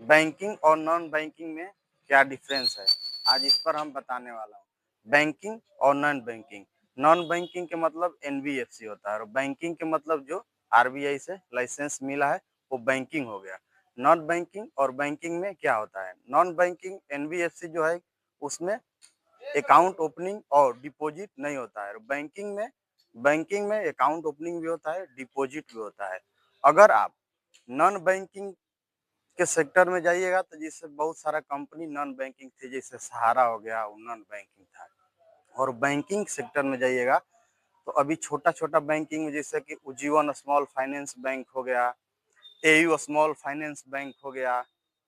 Banking और non banking में क्या डिफरेंस है, आज इस पर हम बताने वाला हूँ। बैंकिंग और नॉन बैंकिंग के मतलब एनबीएफसी होता है और बैंकिंग के मतलब जो आरबीआई से लाइसेंस मिला है वो बैंकिंग हो गया। नॉन बैंकिंग और बैंकिंग में क्या होता है, नॉन बैंकिंग एनबीएफसी जो है उसमें अकाउंट ओपनिंग और डिपॉजिट नहीं होता है। बैंकिंग में अकाउंट ओपनिंग भी होता है, डिपॉजिट भी होता है। अगर आप नॉन बैंकिंग के सेक्टर में जाइएगा तो जिससे बहुत सारा कंपनी नॉन बैंकिंग थी, जैसे सहारा हो गया, वो नॉन बैंकिंग था। और बैंकिंग सेक्टर में जाइएगा तो अभी छोटा छोटा बैंकिंग में जैसे कि उज्जीवन स्मॉल फाइनेंस बैंक हो गया, एयू स्मॉल फाइनेंस बैंक हो गया,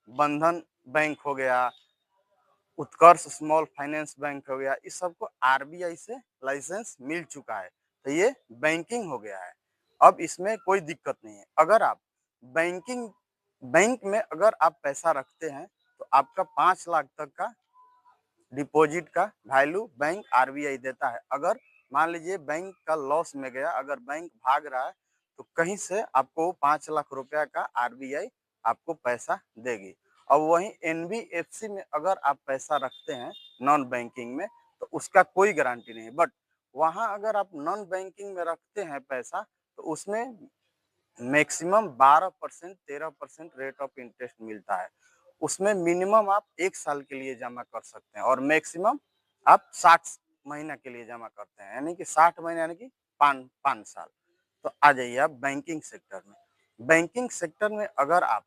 बंधन बैंक हो गया, उत्कर्ष स्मॉल फाइनेंस बैंक हो गया, इस सबको आरबीआई से लाइसेंस मिल चुका है, तो ये बैंकिंग हो गया है। अब इसमें कोई दिक्कत नहीं है। अगर आप बैंकिंग बैंक में अगर आप पैसा रखते हैं तो आपका 5 लाख तक का डिपॉजिट का वैल्यू बैंक आरबीआई देता है। अगर मान लीजिए बैंक का लॉस में गया, अगर बैंक भाग रहा है तो कहीं से आपको 5 लाख रुपया का आरबीआई आपको पैसा देगी। अब वहीं एनबीएफसी में अगर आप पैसा रखते हैं नॉन बैंकिंग में तो उसका कोई गारंटी नहीं, बट वहां अगर आप नॉन बैंकिंग में रखते हैं पैसा तो उसमें मैक्सिमम 12% 13% रेट ऑफ इंटरेस्ट मिलता है। उसमें मिनिमम आप 1 साल के लिए जमा कर सकते हैं और मैक्सिमम आप 60 महीना के लिए जमा करते हैं, यानी कि 60 महीने यानी कि 5 साल। तो आ जाइए आप बैंकिंग सेक्टर में। बैंकिंग सेक्टर में अगर आप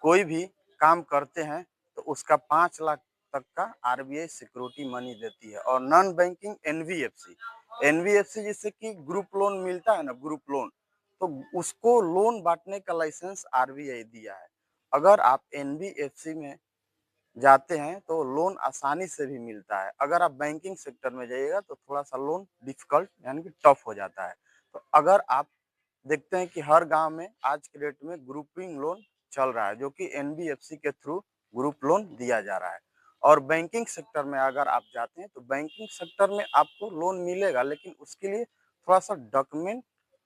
कोई भी काम करते हैं तो उसका 5 लाख तक का आरबीआई सिक्योरिटी मनी देती है। और नॉन बैंकिंग एनबीएफसी, एनबीएफसी जैसे कि ग्रुप लोन मिलता है ना, ग्रुप लोन, तो उसको लोन बांटने का लाइसेंस आरबीआई दिया है। अगर आप एनबीएफसी में जाते हैं तो लोन आसानी से भी मिलता है। अगर आप बैंकिंग सेक्टर में जाइएगा तो थोड़ा सा लोन डिफिकल्ट यानी कि टफ हो जाता है। तो अगर आप देखते हैं कि हर गांव में आज के डेट में ग्रुपिंग लोन चल रहा है, जो कि एनबीएफसी के थ्रू ग्रुप लोन दिया जा रहा है। और बैंकिंग सेक्टर में अगर आप जाते हैं तो बैंकिंग सेक्टर में आपको लोन मिलेगा, लेकिन उसके लिए थोड़ा सा डॉक्यूमेंट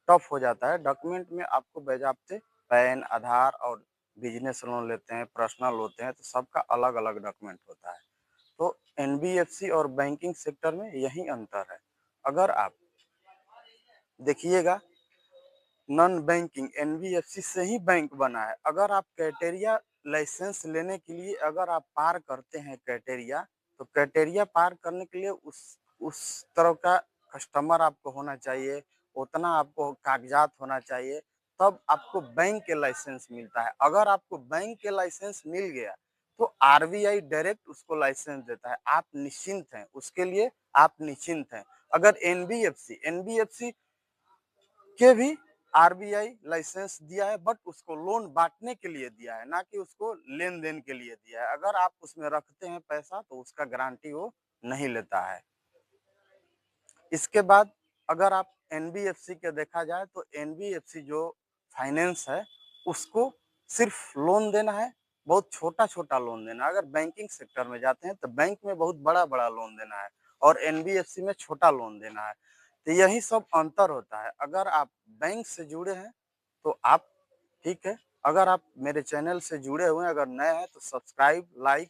टफ हो जाता है। डॉक्यूमेंट में आपको बाज़ाब्ते पैन, आधार और बिजनेस लोन लेते हैं, पर्सनल होते हैं, तो सबका अलग अलग डॉक्यूमेंट होता है। तो एनबीएफसी और बैंकिंग सेक्टर में यही अंतर है। अगर आप देखिएगा, नॉन बैंकिंग एनबीएफसी से ही बैंक बना है। अगर आप क्राइटेरिया लाइसेंस लेने के लिए अगर आप पार करते हैं क्राइटेरिया, तो क्राइटेरिया पार करने के लिए उस तरह का कस्टमर आपको होना चाहिए, उतना आपको कागजात होना चाहिए, तब आपको बैंक के लाइसेंस मिलता है। अगर आपको बैंक के लाइसेंस मिल गया तो आरबीआई डायरेक्ट उसको लाइसेंस देता है, आप निश्चिंत हैं, उसके लिए आप निश्चिंत हैं। अगर एनबीएफसी एनबीएफसी के भी आरबीआई लाइसेंस दिया है, बट उसको लोन बांटने के लिए दिया है, ना कि उसको लेन देन के लिए दिया है। अगर आप उसमें रखते हैं पैसा तो उसका गारंटी वो नहीं लेता है। इसके बाद अगर आप एनबीएफसी के देखा जाए तो एनबीएफसी जो फाइनेंस है उसको सिर्फ लोन देना है, बहुत छोटा छोटा लोन देना है। अगर बैंकिंग सेक्टर में जाते हैं तो बैंक में बहुत बड़ा बड़ा लोन देना है और एनबीएफसी में छोटा लोन देना है। तो यही सब अंतर होता है। अगर आप बैंक से जुड़े हैं तो आप ठीक है, अगर आप मेरे चैनल से जुड़े हुए हैं, अगर नए हैं तो सब्सक्राइब, लाइक